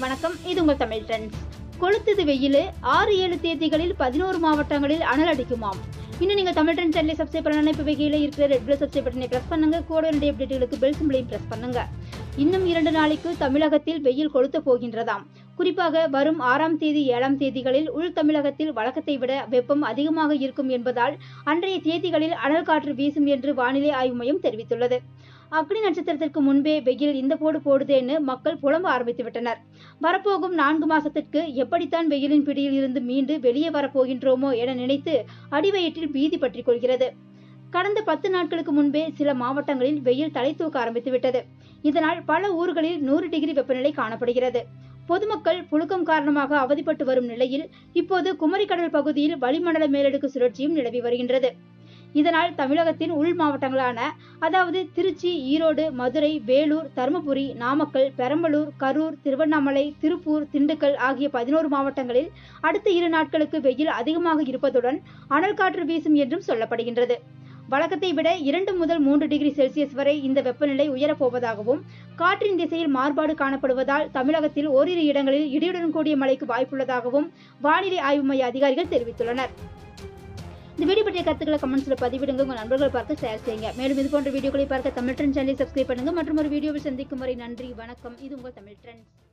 வணக்கம், இது உங்கள் தமிழ் ட்ரெண்ட்ஸ். கொளுத்துது வெயில். 6-7 தேதிகளில் 11 மாவட்டங்களில் அனல் அடிக்குமாம். இன்னும் நீங்க தமிழ் ட்ரெண்ட்ஸ் சேனலை சப்ஸ்கிரைப் பண்ணலன்னா இப்ப கீழே இருக்கிற ரெட் கலர் சப்ஸ்கிரைப் பட்டனை பிரஸ் பண்ணுங்க. கூட வேண்டிய அப்டேட்டுகளுக்கு பெல் சிம்பலையும் பிரஸ் பண்ணுங்க. இன்னும் 2 நாளைக்கு தமிழகத்தில் வெயில் கொளுத்த போகின்றதாம். குறிப்பாக வரும் 6ஆம் தேதி 7ஆம் தேதிகளில் உள் தமிழகத்தில் வழக்கத்தை விட வெப்பம் அதிகமாக இருக்கும் என்பதால் அன்றைய தேதிகளில் அனல் காற்று வீசும் என்று வானிலை ஆய்வு மையம் தெரிவித்துள்ளது. அக்னி நட்சத்திரத்திற்கு முன்பே வெயில் இந்த போடுதேன்னு மக்கள் புலம்ப ஆரம்பித்து விட்டனர். வரப்போகும் 4 மாசத்திற்கு எப்படித்தான் வெயிலின் பிடியில் இருந்து மீண்டு வெளியே வரப்போகின்றோமோ என நினைத்து அடிவயிற்றில் பீதி பற்றிக் கொள்கிறது. கடந்த 10 நாட்களுக்கு முன்பே சில மாவட்டங்களில் வெயில் தலை தூக்க ஆரம்பித்து விட்டது. இதனால் பல ஊர்களில் 100 டிகிரி வெப்பநிலை காணப்படுகிறது. பொதுமக்கள் புழுக்கம் காரணமாக அவதிப்பட்டு வரும் நிலையில் இப்போது குமரிக்கடல் பகுதியில் வளிமண்டல மேலடுக்கு சுழற்சியும் நிலவி வருகின்றது. இதனால் தமிழகத்தின் உள் மாவட்டங்களான அதாவது திருச்சி, ஈரோடு, மதுரை, வேலூர், தருமபுரி, நாமக்கல், பெரம்பலூர், கரூர், திருவண்ணாமலை, திருப்பூர், திண்டுக்கல் ஆகிய 11 மாவட்டங்களில் அடுத்த 2 நாட்களுக்கு வெயில் அதிகமாக இருப்பதுடன் அனல் காற்று வீசும் என்றும் சொல்லப்படுகின்றது. வழக்கத்தை விட 2 முதல் 3 டிகிரி செல்சியஸ் வரை இந்த வெப்பநிலை உயரப்போவதாகவும் காற்றின் திசையில் மாறுபாடு காணப்படுவதால் தமிழகத்தில் ஓரிரு இடங்களில் இடியுடன் கூடிய மழைக்கு வாய்ப்புள்ளதாகவும் வானிலை ஆய்வு மைய அதிகாரிகள் தெரிவித்துள்ளனர். இந்த வீடியோ பற்றிய கருத்துக்களை கமெண்ட்ஸ்ல பதிவிடுங்க. உங்கள் நண்பர்கள் பார்த்து ஷேர் செய்யுங்க. மேலும் இது போன்ற வீடியோக்களை பார்க்க தமிழ் ட்ரெண்ட்ஸ் சேனலை சப்ஸ்கிரைப் பண்ணுங்க. மற்றும் ஒரு வீடியோவில் சந்திக்கும் வரை நன்றி, வணக்கம். இது உங்கள் தமிழ் ட்ரெண்ட்ஸ்.